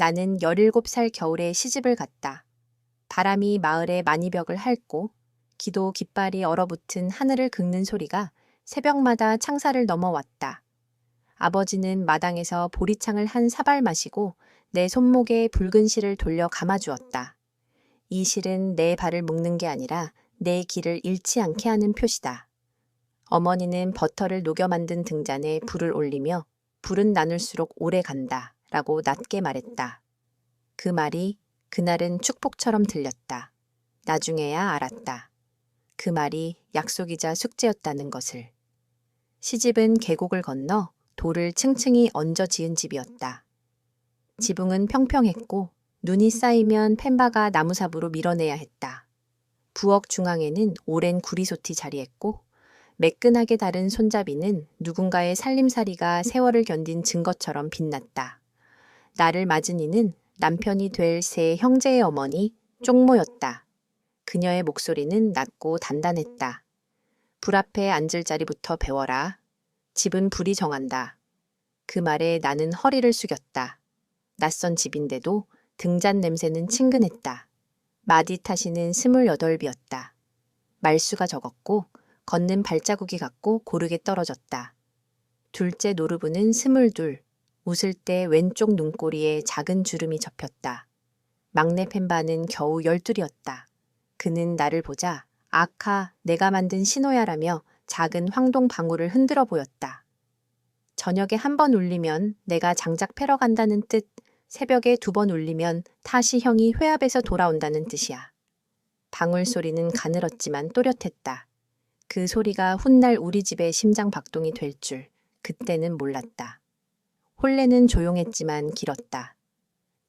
나는 17살 겨울에 시집을 갔다. 바람이 마을의 만이벽을 핥고 기도 깃발이 얼어붙은 하늘을 긁는 소리가 새벽마다 창살을 넘어왔다. 아버지는 마당에서 보리창을 한 사발 마시고 내 손목에 붉은 실을 돌려 감아주었다. 이 실은 내 발을 묶는 게 아니라 내 길을 잃지 않게 하는 표시다. 어머니는 버터를 녹여 만든 등잔에 불을 올리며 불은 나눌수록 오래 간다 라고 낮게 말했다. 그 말이 그날은 축복처럼 들렸다. 나중에야 알았다. 그 말이 약속이자 숙제였다는 것을. 시집은 계곡을 건너 돌을 층층이 얹어 지은 집이었다. 지붕은 평평했고 눈이 쌓이면 펜바가 나무삽으로 밀어내야 했다. 부엌 중앙에는 오랜 구리솥이 자리했고 매끈하게 다른 손잡이는 누군가의 살림살이가 세월을 견딘 증거처럼 빛났다. 나를 맞은 이는 남편이 될 세 형제의 어머니 쪽모였다. 그녀의 목소리는 낮고 단단했다. 불 앞에 앉을 자리부터 배워라. 집은 불이 정한다. 그 말에 나는 허리를 숙였다. 낯선 집인데도 등잔 냄새는 친근했다. 마디 타시는 28이었다. 말수가 적었고 걷는 발자국이 같고 고르게 떨어졌다. 둘째 노르부는 22, 웃을 때 왼쪽 눈꼬리에 작은 주름이 접혔다. 막내 펜바는 겨우 12이었다. 그는 나를 보자 아카 내가 만든 신호야라며 작은 황동 방울을 흔들어 보였다. 저녁에 한 번 울리면 내가 장작 패러 간다는 뜻, 새벽에 2번 울리면 다시 형이 회합에서 돌아온다는 뜻이야. 방울 소리는 가늘었지만 또렷했다. 그 소리가 훗날 우리 집의 심장 박동이 될 줄 그때는 몰랐다. 혼례는 조용했지만 길었다.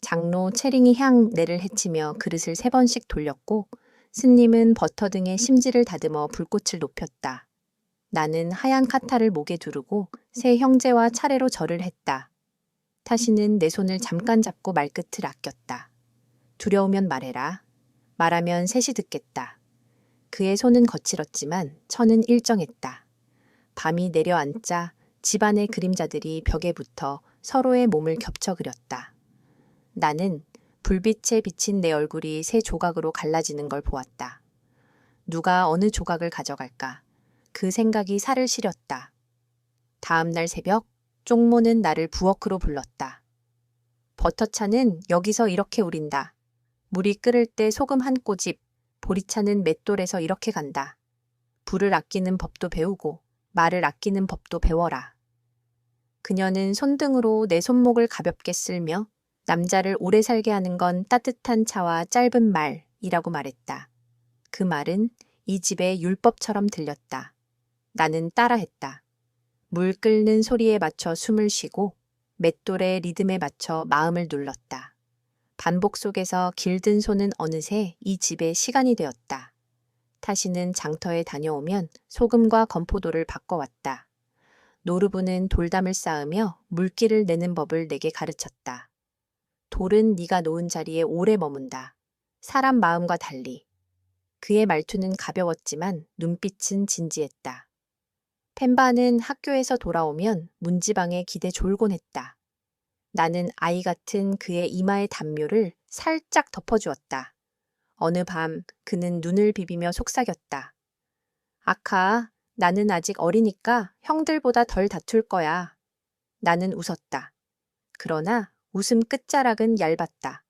장로 채링이 향내를 헤치며 그릇을 3번씩 돌렸고 스님은 버터 등에 심지를 다듬어 불꽃을 높였다. 나는 하얀 카타를 목에 두르고 세 형제와 차례로 절을 했다. 타시는 내 손을 잠깐 잡고 말끝을 아꼈다. 두려우면 말해라. 말하면 셋이 듣겠다. 그의 손은 거칠었지만 천은 일정했다. 밤이 내려앉자 집안의 그림자들이 벽에 붙어 서로의 몸을 겹쳐 그렸다. 나는 불빛에 비친 내 얼굴이 세 조각으로 갈라지는 걸 보았다. 누가 어느 조각을 가져갈까? 그 생각이 살을 시렸다. 다음 날 새벽, 쪽모는 나를 부엌으로 불렀다. 버터차는 여기서 이렇게 우린다. 물이 끓을 때 소금 한 꼬집, 보리차는 맷돌에서 이렇게 간다. 불을 아끼는 법도 배우고 말을 아끼는 법도 배워라. 그녀는 손등으로 내 손목을 가볍게 쓸며 남자를 오래 살게 하는 건 따뜻한 차와 짧은 말이라고 말했다. 그 말은 이 집의 율법처럼 들렸다. 나는 따라했다. 물 끓는 소리에 맞춰 숨을 쉬고 맷돌의 리듬에 맞춰 마음을 눌렀다. 반복 속에서 길든 손은 어느새 이 집의 시간이 되었다. 타시는 장터에 다녀오면 소금과 건포도를 바꿔왔다. 노르부는 돌담을 쌓으며 물기를 내는 법을 내게 가르쳤다. 돌은 네가 놓은 자리에 오래 머문다. 사람 마음과 달리. 그의 말투는 가벼웠지만 눈빛은 진지했다. 펜바는 학교에서 돌아오면 문지방에 기대 졸곤 했다. 나는 아이 같은 그의 이마의 담요를 살짝 덮어주었다. 어느 밤 그는 눈을 비비며 속삭였다. 아카, 나는 아직 어리니까 형들보다 덜 다툴 거야. 나는 웃었다. 그러나 웃음 끝자락은 얇았다.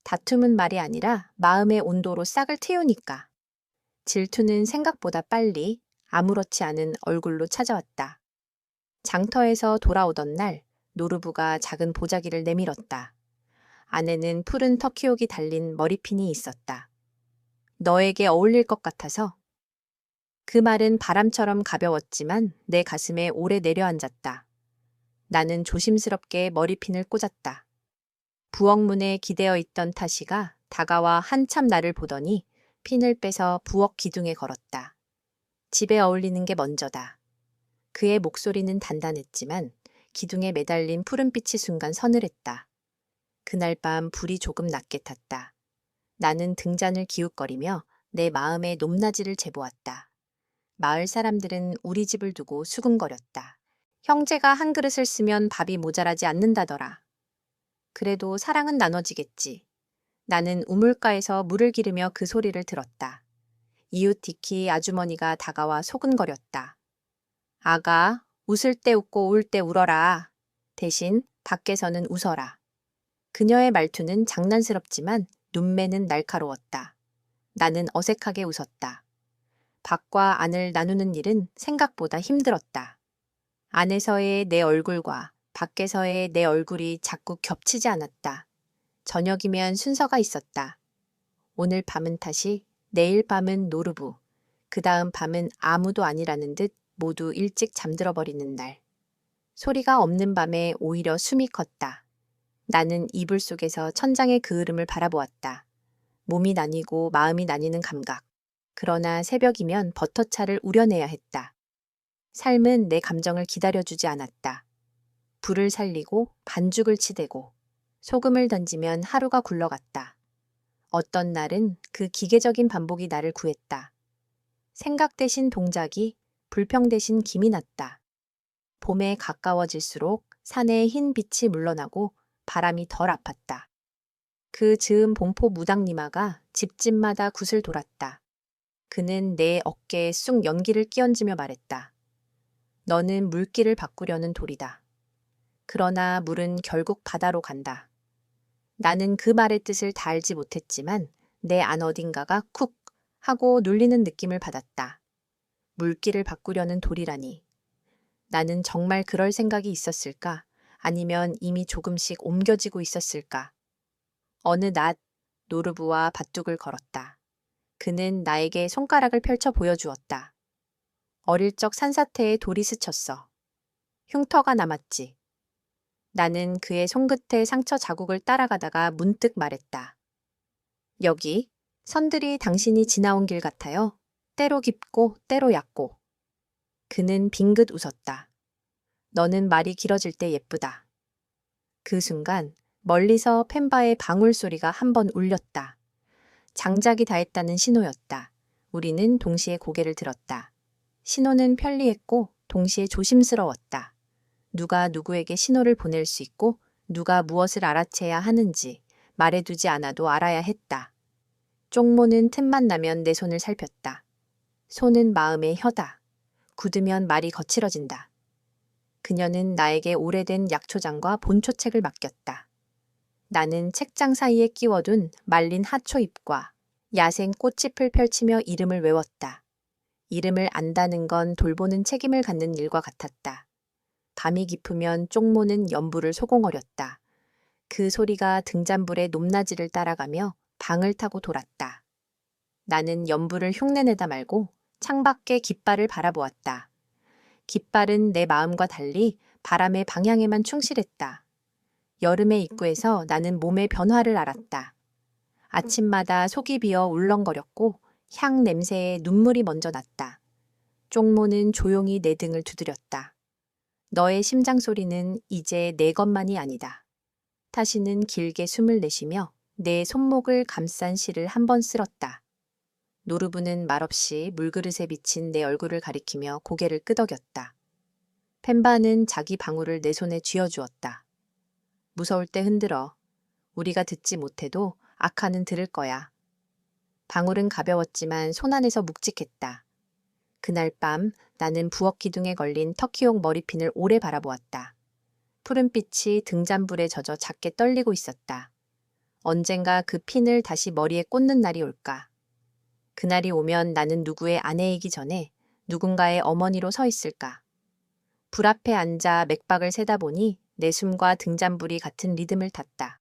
다툼은 말이 아니라 마음의 온도로 싹을 틔우니까. 질투는 생각보다 빨리 아무렇지 않은 얼굴로 찾아왔다. 장터에서 돌아오던 날 노르부가 작은 보자기를 내밀었다. 안에는 푸른 터키옥이 달린 머리핀이 있었다. 너에게 어울릴 것 같아서. 그 말은 바람처럼 가벼웠지만 내 가슴에 오래 내려앉았다. 나는 조심스럽게 머리핀을 꽂았다. 부엌문에 기대어 있던 타시가 다가와 한참 나를 보더니 핀을 빼서 부엌 기둥에 걸었다. 집에 어울리는 게 먼저다. 그의 목소리는 단단했지만 기둥에 매달린 푸른빛이 순간 서늘했다. 그날 밤 불이 조금 낮게 탔다. 나는 등잔을 기웃거리며 내 마음의 높낮이를 재보았다. 마을 사람들은 우리 집을 두고 수군거렸다. 형제가 한 그릇을 쓰면 밥이 모자라지 않는다더라. 그래도 사랑은 나눠지겠지. 나는 우물가에서 물을 기르며 그 소리를 들었다. 이웃 디키 아주머니가 다가와 소근거렸다. 아가, 웃을 때 웃고 울 때 울어라. 대신 밖에서는 웃어라. 그녀의 말투는 장난스럽지만 눈매는 날카로웠다. 나는 어색하게 웃었다. 밖과 안을 나누는 일은 생각보다 힘들었다. 안에서의 내 얼굴과 밖에서의 내 얼굴이 자꾸 겹치지 않았다. 저녁이면 순서가 있었다. 오늘 밤은 타시, 내일 밤은 노르부, 그 다음 밤은 아무도 아니라는 듯 모두 일찍 잠들어 버리는 날. 소리가 없는 밤에 오히려 숨이 컸다. 나는 이불 속에서 천장의 그을음을 바라보았다. 몸이 나뉘고 마음이 나뉘는 감각. 그러나 새벽이면 버터차를 우려내야 했다. 삶은 내 감정을 기다려주지 않았다. 불을 살리고 반죽을 치대고 소금을 던지면 하루가 굴러갔다. 어떤 날은 그 기계적인 반복이 나를 구했다. 생각 대신 동작이, 불평 대신 김이 났다. 봄에 가까워질수록 산에 흰 빛이 물러나고 바람이 덜 아팠다. 그 즈음 봉포 무당니마가 집집마다 굿을 돌았다. 그는 내 어깨에 쑥 연기를 끼얹으며 말했다. 너는 물길을 바꾸려는 돌이다. 그러나 물은 결국 바다로 간다. 나는 그 말의 뜻을 다 알지 못했지만 내 안 어딘가가 쿡 하고 눌리는 느낌을 받았다. 물길을 바꾸려는 돌이라니. 나는 정말 그럴 생각이 있었을까? 아니면 이미 조금씩 옮겨지고 있었을까? 어느 낮 노르부와 밭둑을 걸었다. 그는 나에게 손가락을 펼쳐 보여주었다. 어릴 적 산사태에 돌이 스쳤어. 흉터가 남았지. 나는 그의 손끝에 상처 자국을 따라가다가 문득 말했다. 여기, 선들이 당신이 지나온 길 같아요. 때로 깊고 때로 얕고. 그는 빙긋 웃었다. 너는 말이 길어질 때 예쁘다. 그 순간 멀리서 펜바의 방울 소리가 한 번 울렸다. 장작이 닿았다는 신호였다. 우리는 동시에 고개를 들었다. 신호는 편리했고 동시에 조심스러웠다. 누가 누구에게 신호를 보낼 수 있고 누가 무엇을 알아채야 하는지 말해두지 않아도 알아야 했다. 쪽모는 틈만 나면 내 손을 살폈다. 손은 마음의 혀다. 굳으면 말이 거칠어진다. 그녀는 나에게 오래된 약초장과 본초책을 맡겼다. 나는 책장 사이에 끼워둔 말린 하초잎과 야생 꽃잎을 펼치며 이름을 외웠다. 이름을 안다는 건 돌보는 책임을 갖는 일과 같았다. 밤이 깊으면 쪽모는 연불을 소공어렸다. 그 소리가 등잔불의 높낮이를 따라가며 방을 타고 돌았다. 나는 연불을 흉내내다 말고 창밖의 깃발을 바라보았다. 깃발은 내 마음과 달리 바람의 방향에만 충실했다. 여름의 입구에서 나는 몸의 변화를 알았다. 아침마다 속이 비어 울렁거렸고 향 냄새에 눈물이 먼저 났다. 쪽모는 조용히 내 등을 두드렸다. 너의 심장 소리는 이제 내 것만이 아니다. 타시는 길게 숨을 내쉬며 내 손목을 감싼 실을 한 번 쓸었다. 노르부는 말없이 물그릇에 비친 내 얼굴을 가리키며 고개를 끄덕였다. 펜바는 자기 방울을 내 손에 쥐어주었다. 무서울 때 흔들어. 우리가 듣지 못해도 아카는 들을 거야. 방울은 가벼웠지만 손 안에서 묵직했다. 그날 밤 나는 부엌 기둥에 걸린 터키용 머리핀을 오래 바라보았다. 푸른빛이 등잔불에 젖어 작게 떨리고 있었다. 언젠가 그 핀을 다시 머리에 꽂는 날이 올까. 그날이 오면 나는 누구의 아내이기 전에 누군가의 어머니로 서 있을까. 불 앞에 앉아 맥박을 세다 보니 내 숨과 등잔불이 같은 리듬을 탔다.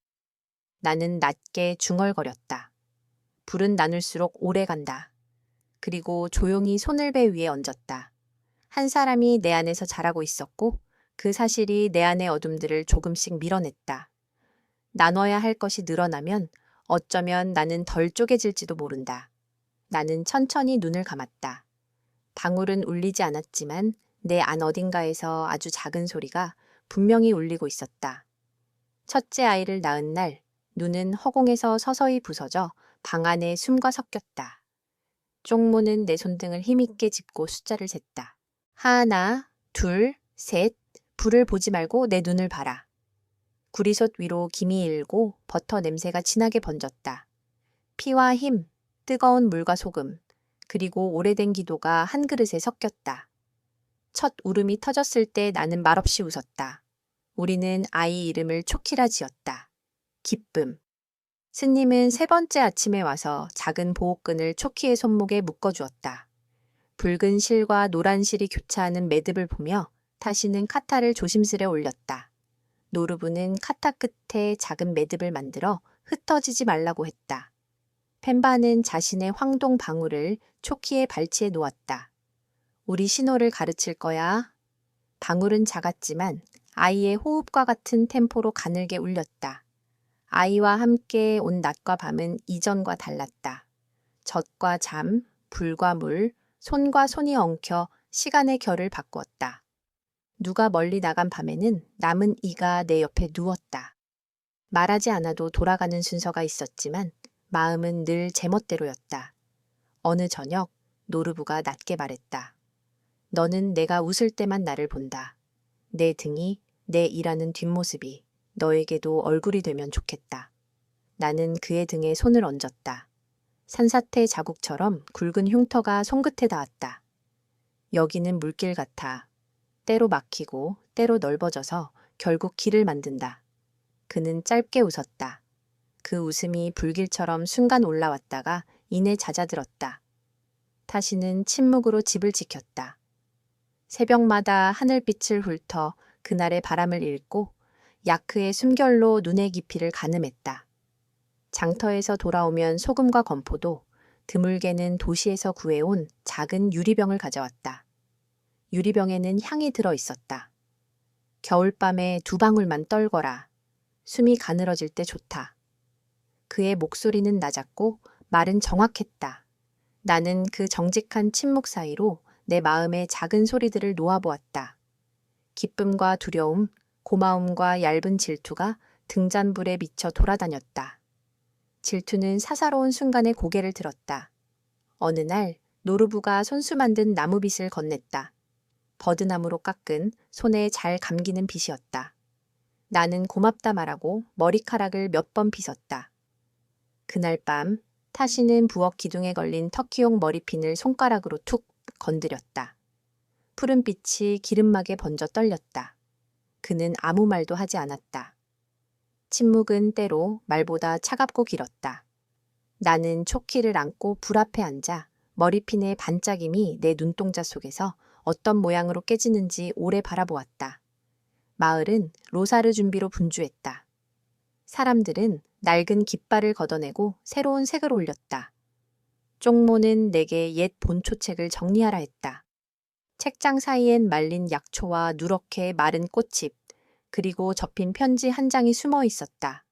나는 낮게 중얼거렸다. 불은 나눌수록 오래 간다. 그리고 조용히 손을 배 위에 얹었다. 한 사람이 내 안에서 자라고 있었고 그 사실이 내 안의 어둠들을 조금씩 밀어냈다. 나눠야 할 것이 늘어나면 어쩌면 나는 덜 쪼개질지도 모른다. 나는 천천히 눈을 감았다. 방울은 울리지 않았지만 내 안 어딘가에서 아주 작은 소리가 분명히 울리고 있었다. 첫째 아이를 낳은 날 눈은 허공에서 서서히 부서져 방 안에 숨과 섞였다. 쪽모는 내 손등을 힘있게 짚고 숫자를 셌다. 하나, 둘, 셋, 불을 보지 말고 내 눈을 봐라. 구리솥 위로 김이 일고 버터 냄새가 진하게 번졌다. 피와 힘, 뜨거운 물과 소금, 그리고 오래된 기도가 한 그릇에 섞였다. 첫 울음이 터졌을 때 나는 말없이 웃었다. 우리는 아이 이름을 초키라 지었다. 기쁨. 스님은 세 번째 아침에 와서 작은 보호끈을 초키의 손목에 묶어주었다. 붉은 실과 노란 실이 교차하는 매듭을 보며 타시는 카타를 조심스레 올렸다. 노르부는 카타 끝에 작은 매듭을 만들어 흩어지지 말라고 했다. 펜바는 자신의 황동 방울을 초키의 발치에 놓았다. 우리 신호를 가르칠 거야. 방울은 작았지만 아이의 호흡과 같은 템포로 가늘게 울렸다. 아이와 함께 온 낮과 밤은 이전과 달랐다. 젖과 잠, 불과 물, 손과 손이 엉켜 시간의 결을 바꾸었다. 누가 멀리 나간 밤에는 남은 이가 내 옆에 누웠다. 말하지 않아도 돌아가는 순서가 있었지만 마음은 늘 제멋대로였다. 어느 저녁 노르부가 낮게 말했다. 너는 내가 웃을 때만 나를 본다. 내 등이, 내 일하는 뒷모습이 너에게도 얼굴이 되면 좋겠다. 나는 그의 등에 손을 얹었다. 산사태 자국처럼 굵은 흉터가 손끝에 닿았다. 여기는 물길 같아. 때로 막히고 때로 넓어져서 결국 길을 만든다. 그는 짧게 웃었다. 그 웃음이 불길처럼 순간 올라왔다가 이내 잦아들었다. 타시는 침묵으로 집을 지켰다. 새벽마다 하늘빛을 훑어 그날의 바람을 읽고 야크의 숨결로 눈의 깊이를 가늠했다. 장터에서 돌아오면 소금과 건포도, 드물게는 도시에서 구해온 작은 유리병을 가져왔다. 유리병에는 향이 들어 있었다. 겨울밤에 2방울만 떨거라. 숨이 가늘어질 때 좋다. 그의 목소리는 낮았고 말은 정확했다. 나는 그 정직한 침묵 사이로 내 마음의 작은 소리들을 놓아보았다. 기쁨과 두려움, 고마움과 얇은 질투가 등잔불에 미쳐 돌아다녔다. 질투는 사사로운 순간에 고개를 들었다. 어느 날 노르부가 손수 만든 나무빗을 건넸다. 버드나무로 깎은 손에 잘 감기는 빗이었다. 나는 고맙다 말하고 머리카락을 몇 번 빗었다. 그날 밤 타시는 부엌 기둥에 걸린 터키용 머리핀을 손가락으로 툭 건드렸다. 푸른 빛이 기름막에 번져 떨렸다. 그는 아무 말도 하지 않았다. 침묵은 때로 말보다 차갑고 길었다. 나는 초키를 안고 불 앞에 앉아 머리핀의 반짝임이 내 눈동자 속에서 어떤 모양으로 깨지는지 오래 바라보았다. 마을은 로사르 준비로 분주했다. 사람들은 낡은 깃발을 걷어내고 새로운 색을 올렸다. 쪽모는 내게 옛 본초책을 정리하라 했다. 책장 사이엔 말린 약초와 누렇게 마른 꽃잎, 그리고 접힌 편지 한 장이 숨어 있었다.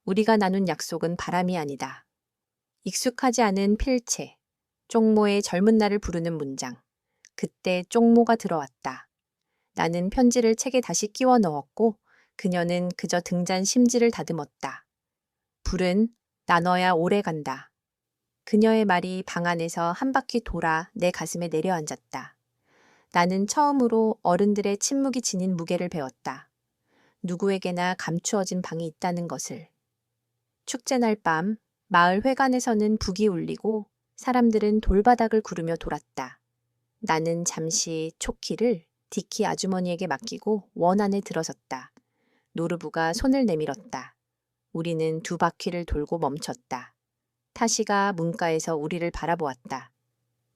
우리가 나눈 약속은 바람이 아니다. 익숙하지 않은 필체, 쪽모의 젊은 날을 부르는 문장. 그때 쪽모가 들어왔다. 나는 편지를 책에 다시 끼워 넣었고 그녀는 그저 등잔 심지를 다듬었다. 불은 나눠야 오래 간다. 그녀의 말이 방 안에서 한 바퀴 돌아 내 가슴에 내려앉았다. 나는 처음으로 어른들의 침묵이 지닌 무게를 배웠다. 누구에게나 감추어진 방이 있다는 것을. 축제날 밤 마을 회관에서는 북이 울리고 사람들은 돌바닥을 구르며 돌았다. 나는 잠시 초키를 디키 아주머니에게 맡기고 원 안에 들어섰다. 노르부가 손을 내밀었다. 우리는 2바퀴를 돌고 멈췄다. 타시가 문가에서 우리를 바라보았다.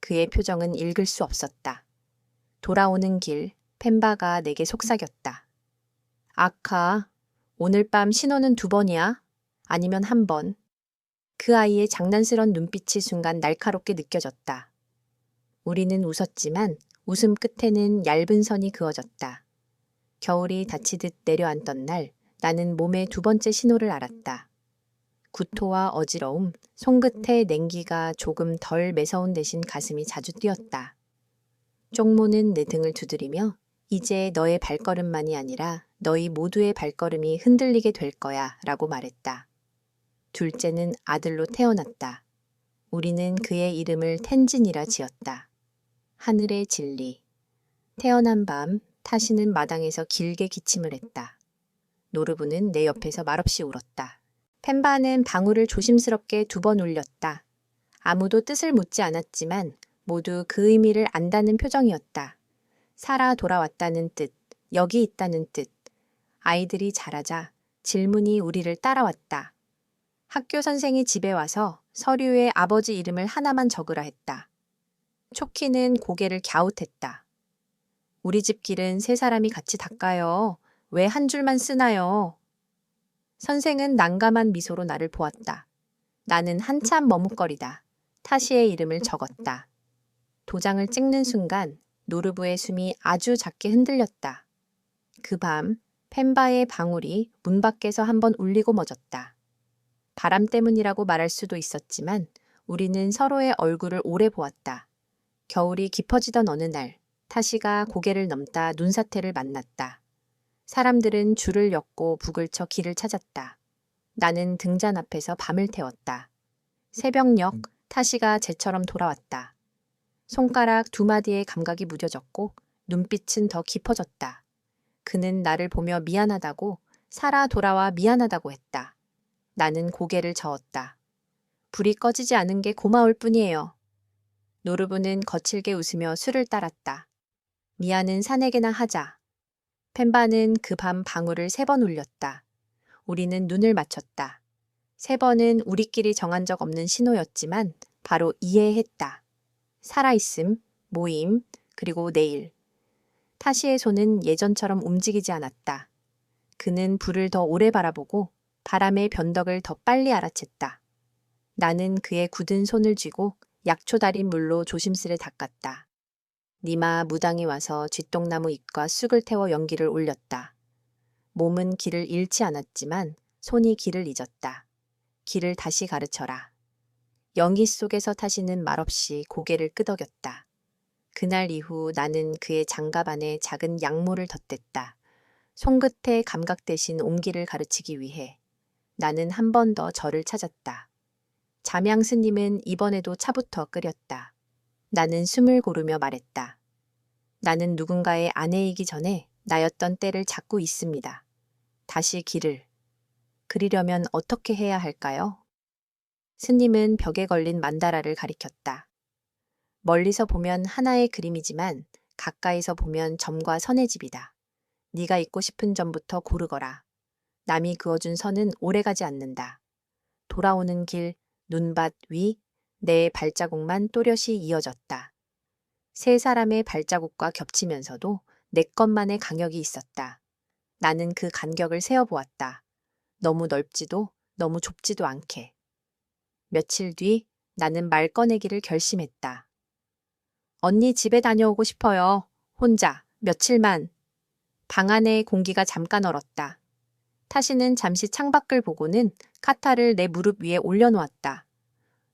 그의 표정은 읽을 수 없었다. 돌아오는 길, 펜바가 내게 속삭였다. 아카, 오늘 밤 신호는 2번이야? 아니면 1번? 그 아이의 장난스런 눈빛이 순간 날카롭게 느껴졌다. 우리는 웃었지만 웃음 끝에는 얇은 선이 그어졌다. 겨울이 닫히듯 내려앉던 날 나는 몸의 2번째 신호를 알았다. 구토와 어지러움, 손끝의 냉기가 조금 덜 매서운 대신 가슴이 자주 뛰었다. 쪽모는 내 등을 두드리며 이제 너의 발걸음만이 아니라 너희 모두의 발걸음이 흔들리게 될 거야 라고 말했다. 둘째는 아들로 태어났다. 우리는 그의 이름을 텐진이라 지었다. 하늘의 진리. 태어난 밤 타시는 마당에서 길게 기침을 했다. 노르부는 내 옆에서 말없이 울었다. 펜바는 방울을 조심스럽게 2번 울렸다. 아무도 뜻을 묻지 않았지만 모두 그 의미를 안다는 표정이었다. 살아 돌아왔다는 뜻, 여기 있다는 뜻. 아이들이 자라자 질문이 우리를 따라왔다. 학교 선생이 집에 와서 서류에 아버지 이름을 하나만 적으라 했다. 초키는 고개를 갸웃했다. 우리 집 길은 3사람이 같이 닦아요. 왜 한 줄만 쓰나요? 선생은 난감한 미소로 나를 보았다. 나는 한참 머뭇거리다. 타시의 이름을 적었다. 도장을 찍는 순간 노르부의 숨이 아주 작게 흔들렸다. 그 밤 펜바의 방울이 문 밖에서 한번 울리고 멎었다. 바람 때문이라고 말할 수도 있었지만 우리는 서로의 얼굴을 오래 보았다. 겨울이 깊어지던 어느 날 타시가 고개를 넘다 눈사태를 만났다. 사람들은 줄을 엮고 북을 쳐 길을 찾았다. 나는 등잔 앞에서 밤을 태웠다. 새벽녘 타시가 쟤처럼 돌아왔다. 손가락 2마디의 감각이 무뎌졌고 눈빛은 더 깊어졌다. 그는 나를 보며 미안하다고, 살아 돌아와 미안하다고 했다. 나는 고개를 저었다. 불이 꺼지지 않은 게 고마울 뿐이에요. 노르부는 거칠게 웃으며 술을 따랐다. 미안은 사내게나 하자. 펜바는 그 밤 방울을 3번 울렸다. 우리는 눈을 맞췄다. 3번은 우리끼리 정한 적 없는 신호였지만 바로 이해했다. 살아있음, 모임, 그리고 내일. 타시의 손은 예전처럼 움직이지 않았다. 그는 불을 더 오래 바라보고 바람의 변덕을 더 빨리 알아챘다. 나는 그의 굳은 손을 쥐고 약초 달인 물로 조심스레 닦았다. 니마 무당이 와서 쥐똥나무 잎과 쑥을 태워 연기를 올렸다. 몸은 길을 잃지 않았지만 손이 길을 잊었다. 길을 다시 가르쳐라. 연기 속에서 타시는 말없이 고개를 끄덕였다. 그날 이후 나는 그의 장갑 안에 작은 약모를 덧댔다. 손끝의 감각 대신 옹기를 가르치기 위해. 나는 한 번 더 절을 찾았다. 잠양 스님은 이번에도 차부터 끓였다. 나는 숨을 고르며 말했다. 나는 누군가의 아내이기 전에 나였던 때를 찾고 있습니다. 다시 길을. 그리려면 어떻게 해야 할까요? 스님은 벽에 걸린 만다라를 가리켰다. 멀리서 보면 하나의 그림이지만 가까이서 보면 점과 선의 집이다. 네가 있고 싶은 점부터 고르거라. 남이 그어준 선은 오래가지 않는다. 돌아오는 길, 눈밭 위, 내 발자국만 또렷이 이어졌다. 3사람의 발자국과 겹치면서도 내 것만의 간격이 있었다. 나는 그 간격을 세어보았다. 너무 넓지도 너무 좁지도 않게. 며칠 뒤 나는 말 꺼내기를 결심했다. 언니 집에 다녀오고 싶어요. 혼자, 며칠만. 방 안의 공기가 잠깐 얼었다. 타시는 잠시 창밖을 보고는 카타를 내 무릎 위에 올려놓았다.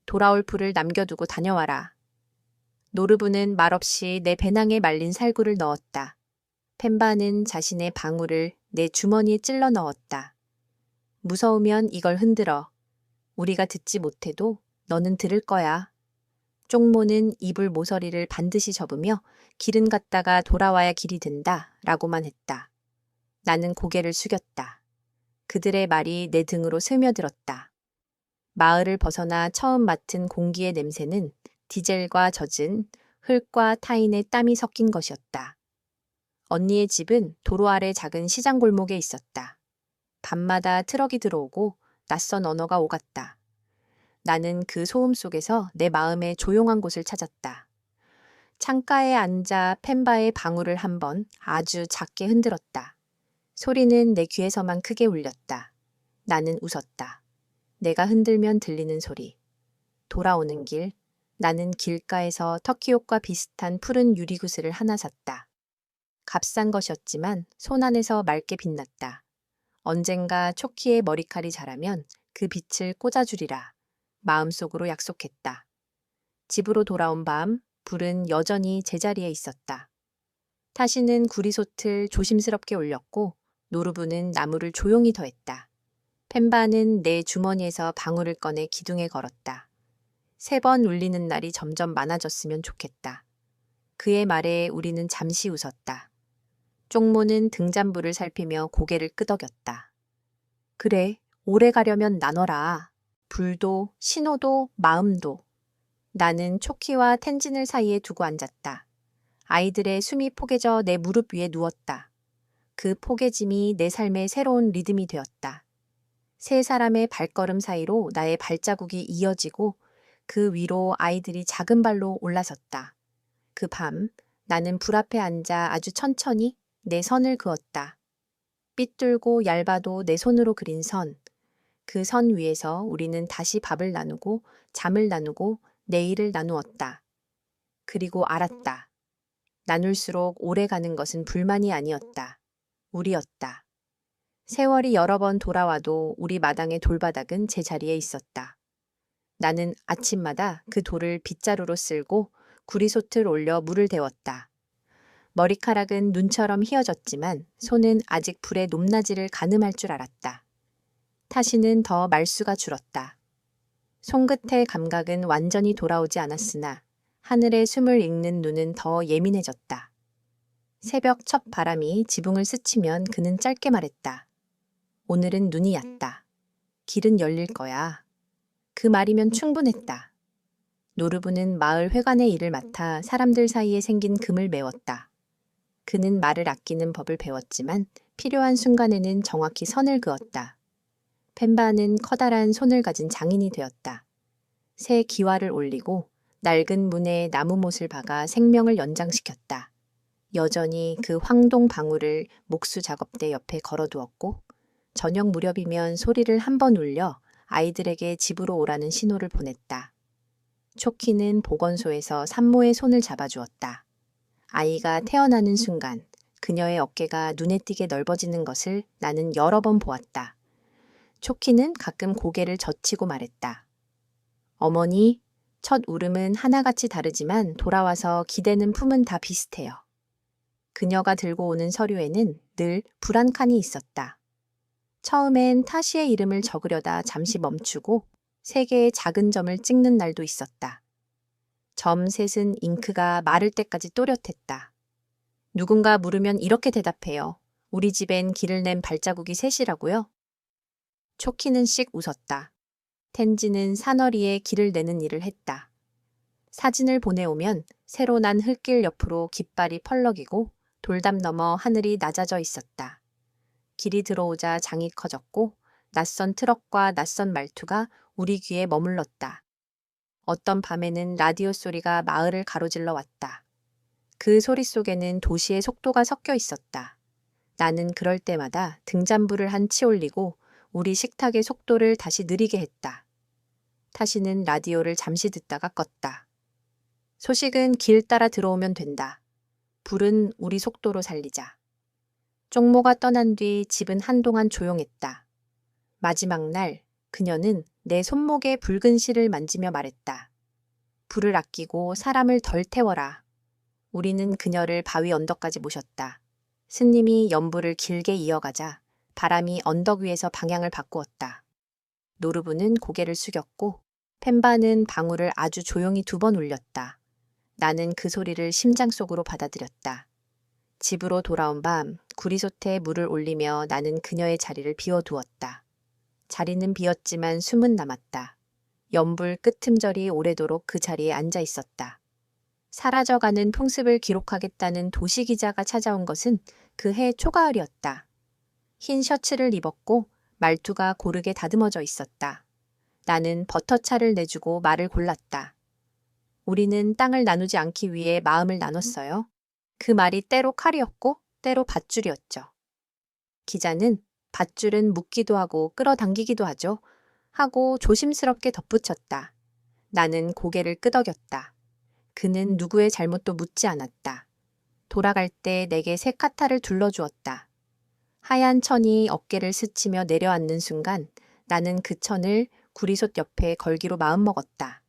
돌아올 풀을 남겨두고 다녀와라. 노르부는 말없이 내 배낭에 말린 살구를 넣었다. 펜바는 자신의 방울을 내 주머니에 찔러 넣었다. 무서우면 이걸 흔들어. 우리가 듣지 못해도 너는 들을 거야. 쪽모는 이불 모서리를 반드시 접으며 길은 갔다가 돌아와야 길이 된다 라고만 했다. 나는 고개를 숙였다. 그들의 말이 내 등으로 스며들었다. 마을을 벗어나 처음 맡은 공기의 냄새는 디젤과 젖은 흙과 타인의 땀이 섞인 것이었다. 언니의 집은 도로 아래 작은 시장 골목에 있었다. 밤마다 트럭이 들어오고 낯선 언어가 오갔다. 나는 그 소음 속에서 내 마음의 조용한 곳을 찾았다. 창가에 앉아 펜바의 방울을 한번 아주 작게 흔들었다. 소리는 내 귀에서만 크게 울렸다. 나는 웃었다. 내가 흔들면 들리는 소리. 돌아오는 길, 나는 길가에서 터키옷과 비슷한 푸른 유리구슬을 하나 샀다. 값싼 것이었지만 손 안에서 맑게 빛났다. 언젠가 초키의 머리칼이 자라면 그 빛을 꽂아주리라. 마음속으로 약속했다. 집으로 돌아온 밤, 불은 여전히 제자리에 있었다. 타시는 구리솥을 조심스럽게 올렸고 노르부는 나무를 조용히 더했다. 펜바는 내 주머니에서 방울을 꺼내 기둥에 걸었다. 3번 울리는 날이 점점 많아졌으면 좋겠다. 그의 말에 우리는 잠시 웃었다. 쪽모는 등잔부를 살피며 고개를 끄덕였다. 그래, 오래 가려면 나눠라. 불도, 신호도, 마음도. 나는 초키와 텐진을 사이에 두고 앉았다. 아이들의 숨이 포개져 내 무릎 위에 누웠다. 그 포개짐이 내 삶의 새로운 리듬이 되었다. 세 사람의 발걸음 사이로 나의 발자국이 이어지고 그 위로 아이들이 작은 발로 올라섰다. 그 밤 나는 불 앞에 앉아 아주 천천히 내 선을 그었다. 삐뚤고 얇아도 내 손으로 그린 선. 그 선 위에서 우리는 다시 밥을 나누고 잠을 나누고 내일을 나누었다. 그리고 알았다. 나눌수록 오래 가는 것은 불만이 아니었다. 우리였다. 세월이 여러 번 돌아와도 우리 마당의 돌바닥은 제자리에 있었다. 나는 아침마다 그 돌을 빗자루로 쓸고 구리솥을 올려 물을 데웠다. 머리카락은 눈처럼 휘어졌지만 손은 아직 불의 높낮이를 가늠할 줄 알았다. 타시는 더 말수가 줄었다. 손끝의 감각은 완전히 돌아오지 않았으나 하늘의 숨을 읽는 눈은 더 예민해졌다. 새벽 첫 바람이 지붕을 스치면 그는 짧게 말했다. 오늘은 눈이 얕다. 길은 열릴 거야. 그 말이면 충분했다. 노르부는 마을 회관의 일을 맡아 사람들 사이에 생긴 금을 메웠다. 그는 말을 아끼는 법을 배웠지만 필요한 순간에는 정확히 선을 그었다. 펜바는 커다란 손을 가진 장인이 되었다. 새 기와를 올리고 낡은 문에 나무못을 박아 생명을 연장시켰다. 여전히 그 황동 방울을 목수 작업대 옆에 걸어두었고 저녁 무렵이면 소리를 한 번 울려 아이들에게 집으로 오라는 신호를 보냈다. 초키는 보건소에서 산모의 손을 잡아주었다. 아이가 태어나는 순간 그녀의 어깨가 눈에 띄게 넓어지는 것을 나는 여러 번 보았다. 초키는 가끔 고개를 젖히고 말했다. 어머니, 첫 울음은 하나같이 다르지만 돌아와서 기대는 품은 다 비슷해요. 그녀가 들고 오는 서류에는 늘 불 한 칸이 있었다. 처음엔 타시의 이름을 적으려다 잠시 멈추고 3개의 작은 점을 찍는 날도 있었다. 점 셋은 잉크가 마를 때까지 또렷했다. 누군가 물으면 이렇게 대답해요. 우리 집엔 길을 낸 발자국이 셋이라고요? 초키는 씩 웃었다. 텐지는 사너리에 길을 내는 일을 했다. 사진을 보내오면 새로 난 흙길 옆으로 깃발이 펄럭이고 돌담 너머 하늘이 낮아져 있었다. 길이 들어오자 장이 커졌고 낯선 트럭과 낯선 말투가 우리 귀에 머물렀다. 어떤 밤에는 라디오 소리가 마을을 가로질러 왔다. 그 소리 속에는 도시의 속도가 섞여 있었다. 나는 그럴 때마다 등잔부를 한 치 올리고 우리 식탁의 속도를 다시 느리게 했다. 타시는 라디오를 잠시 듣다가 껐다. 소식은 길 따라 들어오면 된다. 불은 우리 속도로 살리자. 쪽모가 떠난 뒤 집은 한동안 조용했다. 마지막 날 그녀는 내 손목에 붉은 실을 만지며 말했다. 불을 아끼고 사람을 덜 태워라. 우리는 그녀를 바위 언덕까지 모셨다. 스님이 연불을 길게 이어가자 바람이 언덕 위에서 방향을 바꾸었다. 노르부는 고개를 숙였고 펜바는 방울을 아주 조용히 2번 울렸다. 나는 그 소리를 심장 속으로 받아들였다. 집으로 돌아온 밤 구리솥에 물을 올리며 나는 그녀의 자리를 비워두었다. 자리는 비었지만 숨은 남았다. 연불 끄틈절이 오래도록 그 자리에 앉아 있었다. 사라져가는 풍습을 기록하겠다는 도시기자가 찾아온 것은 그해 초가을이었다. 흰 셔츠를 입었고 말투가 고르게 다듬어져 있었다. 나는 버터차를 내주고 말을 골랐다. 우리는 땅을 나누지 않기 위해 마음을 나눴어요. 그 말이 때로 칼이었고 때로 밧줄이었죠. 기자는 밧줄은 묶기도 하고 끌어당기기도 하죠. 하고 조심스럽게 덧붙였다. 나는 고개를 끄덕였다. 그는 누구의 잘못도 묻지 않았다. 돌아갈 때 내게 새 카타를 둘러주었다. 하얀 천이 어깨를 스치며 내려앉는 순간 나는 그 천을 구리솥 옆에 걸기로 마음먹었다.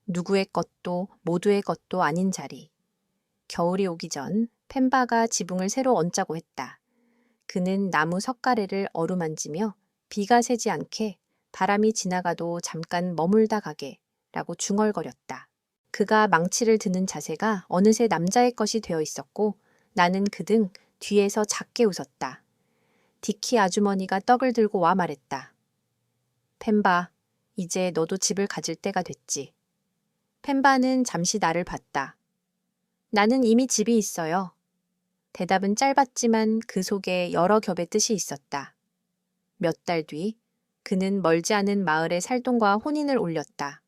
누구의 것도 모두의 것도 아닌 자리. 겨울이 오기 전 펜바가 지붕을 새로 얹자고 했다. 그는 나무 석가래를 어루만지며 비가 새지 않게 바람이 지나가도 잠깐 머물다 가게 라고 중얼거렸다. 그가 망치를 드는 자세가 어느새 남자의 것이 되어 있었고 나는 그 등 뒤에서 작게 웃었다. 디키 아주머니가 떡을 들고 와 말했다. 펜바, 이제 너도 집을 가질 때가 됐지. 펜바는 잠시 나를 봤다. 나는 이미 집이 있어요. 대답은 짧았지만 그 속에 여러 겹의 뜻이 있었다. 몇 달 뒤, 그는 멀지 않은 마을에 살돈과 혼인을 올렸다.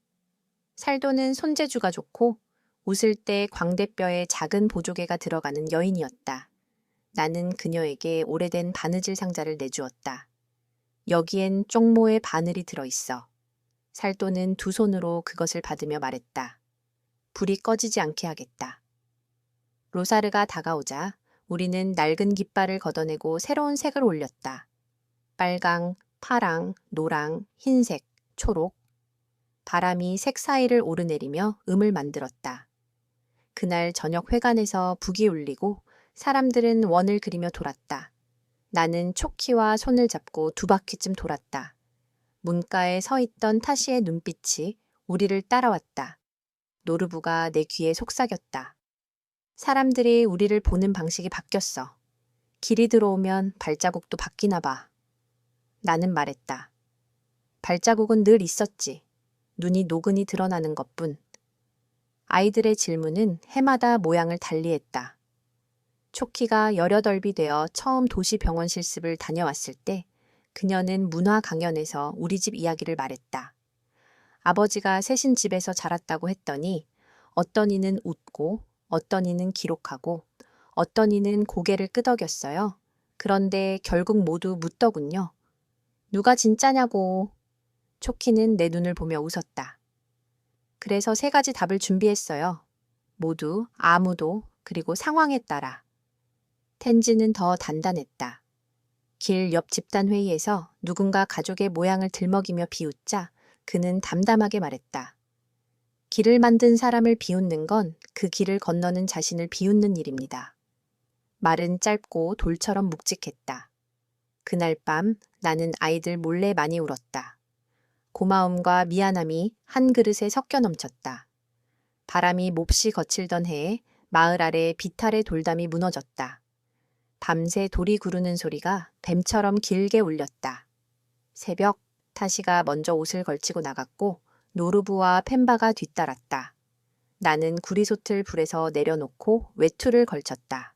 살돈은 손재주가 좋고 웃을 때 광대뼈에 작은 보조개가 들어가는 여인이었다. 나는 그녀에게 오래된 바느질 상자를 내주었다. 여기엔 쪽모의 바늘이 들어있어. 살돈은 두 손으로 그것을 받으며 말했다. 불이 꺼지지 않게 하겠다. 로사르가 다가오자 우리는 낡은 깃발을 걷어내고 새로운 색을 올렸다. 빨강, 파랑, 노랑, 흰색, 초록. 바람이 색 사이를 오르내리며 음을 만들었다. 그날 저녁 회관에서 북이 울리고 사람들은 원을 그리며 돌았다. 나는 초키와 손을 잡고 두 바퀴쯤 돌았다. 문가에 서 있던 타시의 눈빛이 우리를 따라왔다. 노르부가 내 귀에 속삭였다. 사람들이 우리를 보는 방식이 바뀌었어. 길이 들어오면 발자국도 바뀌나 봐. 나는 말했다. 발자국은 늘 있었지. 눈이 노근이 드러나는 것뿐. 아이들의 질문은 해마다 모양을 달리했다. 초키가 18이 되어 처음 도시병원 실습을 다녀왔을 때 그녀는 문화 강연에서 우리 집 이야기를 말했다. 아버지가 셋인 집에서 자랐다고 했더니 어떤 이는 웃고 어떤 이는 기록하고 어떤 이는 고개를 끄덕였어요. 그런데 결국 모두 묻더군요. 누가 진짜냐고. 초키는 내 눈을 보며 웃었다. 그래서 3가지 답을 준비했어요. 모두, 아무도, 그리고 상황에 따라. 텐지는 더 단단했다. 길 옆 집단 회의에서 누군가 가족의 모양을 들먹이며 비웃자 그는 담담하게 말했다. 길을 만든 사람을 비웃는 건 그 길을 건너는 자신을 비웃는 일입니다. 말은 짧고 돌처럼 묵직했다. 그날 밤 나는 아이들 몰래 많이 울었다. 고마움과 미안함이 한 그릇에 섞여 넘쳤다. 바람이 몹시 거칠던 해에 마을 아래 비탈의 돌담이 무너졌다. 밤새 돌이 구르는 소리가 뱀처럼 길게 울렸다. 새벽, 타시가 먼저 옷을 걸치고 나갔고 노르부와 펜바가 뒤따랐다. 나는 구리솥을 불에서 내려놓고 외투를 걸쳤다.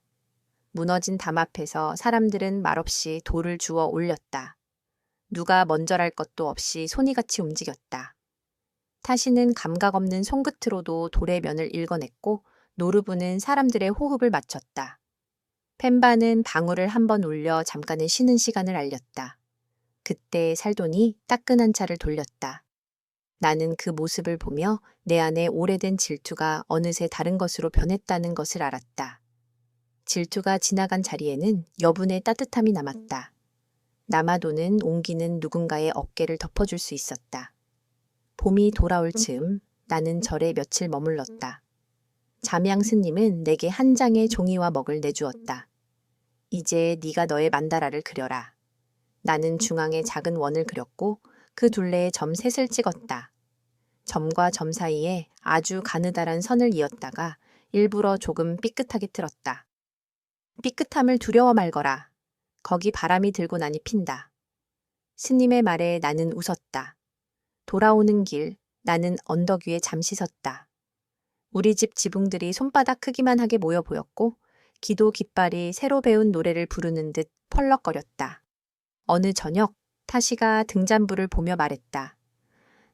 무너진 담 앞에서 사람들은 말없이 돌을 주워 올렸다. 누가 먼저랄 것도 없이 손이같이 움직였다. 타시는 감각 없는 손끝으로도 돌의 면을 읽어냈고 노르부는 사람들의 호흡을 맞췄다. 펜바는 방울을 한번 울려 잠깐의 쉬는 시간을 알렸다. 그때 살돈이 따끈한 차를 돌렸다. 나는 그 모습을 보며 내 안에 오래된 질투가 어느새 다른 것으로 변했다는 것을 알았다. 질투가 지나간 자리에는 여분의 따뜻함이 남았다. 남아도는 온기는 누군가의 어깨를 덮어줄 수 있었다. 봄이 돌아올 즈음 나는 절에 며칠 머물렀다. 잠양 스님은 내게 한 장의 종이와 먹을 내주었다. 이제 네가 너의 만다라를 그려라. 나는 중앙에 작은 원을 그렸고 그 둘레에 점 셋을 찍었다. 점과 점 사이에 아주 가느다란 선을 이었다가 일부러 조금 삐끗하게 틀었다. 삐끗함을 두려워 말거라. 거기 바람이 들고 나니 핀다. 스님의 말에 나는 웃었다. 돌아오는 길 나는 언덕 위에 잠시 섰다. 우리 집 지붕들이 손바닥 크기만 하게 모여 보였고 기도 깃발이 새로 배운 노래를 부르는 듯 펄럭거렸다. 어느 저녁 타시가 등잔불을 보며 말했다.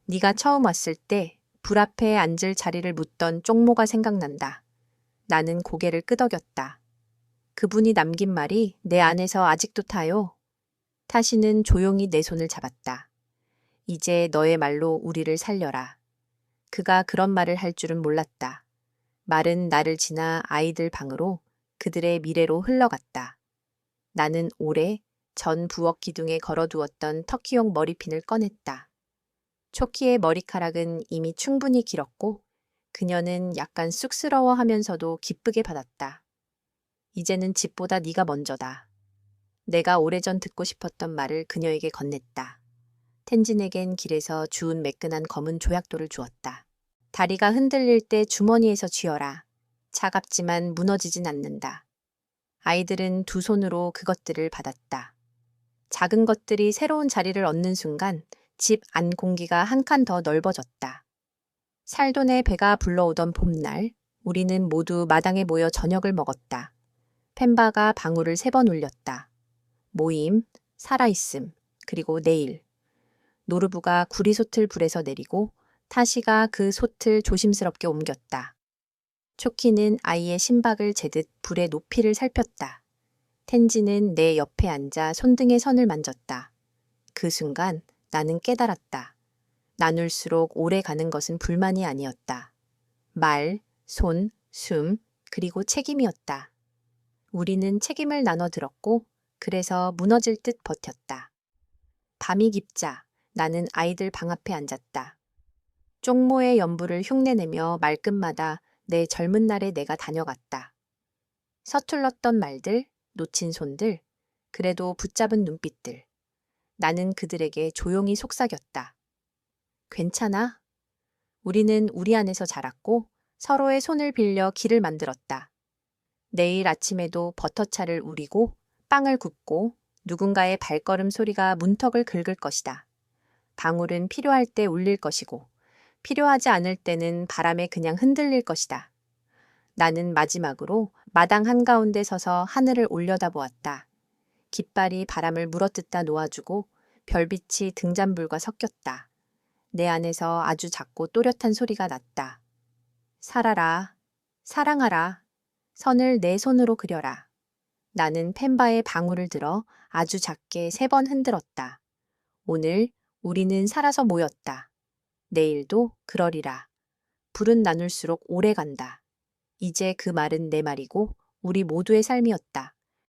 네가 처음 왔을 때 불 앞에 앉을 자리를 묻던 쪽모가 생각난다. 나는 고개를 끄덕였다. 그분이 남긴 말이 내 안에서 아직도 타요. 타시는 조용히 내 손을 잡았다. 이제 너의 말로 우리를 살려라. 그가 그런 말을 할 줄은 몰랐다. 말은 나를 지나 아이들 방으로 그들의 미래로 흘러갔다. 나는 오래 전 부엌 기둥에 걸어두었던 터키용 머리핀을 꺼냈다. 초키의 머리카락은 이미 충분히 길었고 그녀는 약간 쑥스러워하면서도 기쁘게 받았다. 이제는 집보다 네가 먼저다. 내가 오래전 듣고 싶었던 말을 그녀에게 건넸다. 텐진에겐 길에서 주운 매끈한 검은 조약돌을 주었다. 다리가 흔들릴 때 주머니에서 쥐어라. 차갑지만 무너지진 않는다. 아이들은 두 손으로 그것들을 받았다. 작은 것들이 새로운 자리를 얻는 순간 집 안 공기가 한 칸 더 넓어졌다. 살돈의 배가 불러오던 봄날, 우리는 모두 마당에 모여 저녁을 먹었다. 펜바가 방울을 3번 울렸다. 모임, 살아있음, 그리고 내일. 노르부가 구리솥을 불에서 내리고 타시가 그 솥을 조심스럽게 옮겼다. 초키는 아이의 심박을 재듯 불의 높이를 살폈다. 텐지는 내 옆에 앉아 손등의 선을 만졌다. 그 순간 나는 깨달았다. 나눌수록 오래 가는 것은 불만이 아니었다. 말, 손, 숨, 그리고 책임이었다. 우리는 책임을 나눠 들었고 그래서 무너질 듯 버텼다. 밤이 깊자 나는 아이들 방 앞에 앉았다. 쪽모의 연부를 흉내내며 말끝마다 내 젊은 날에 내가 다녀갔다. 서툴렀던 말들, 놓친 손들, 그래도 붙잡은 눈빛들. 나는 그들에게 조용히 속삭였다. 괜찮아? 우리는 우리 안에서 자랐고 서로의 손을 빌려 길을 만들었다. 내일 아침에도 버터차를 우리고 빵을 굽고 누군가의 발걸음 소리가 문턱을 긁을 것이다. 방울은 필요할 때 울릴 것이고 필요하지 않을 때는 바람에 그냥 흔들릴 것이다. 나는 마지막으로 마당 한가운데 서서 하늘을 올려다보았다. 깃발이 바람을 물어뜯다 놓아주고 별빛이 등잔불과 섞였다. 내 안에서 아주 작고 또렷한 소리가 났다. 살아라, 사랑하라, 선을 내 손으로 그려라. 나는 펜바의 방울을 들어 아주 작게 3번 흔들었다. 오늘 우리는 살아서 모였다. 내일도 그러리라. 불은 나눌수록 오래 간다. 이제 그 말은 내 말이고 우리 모두의 삶이었다.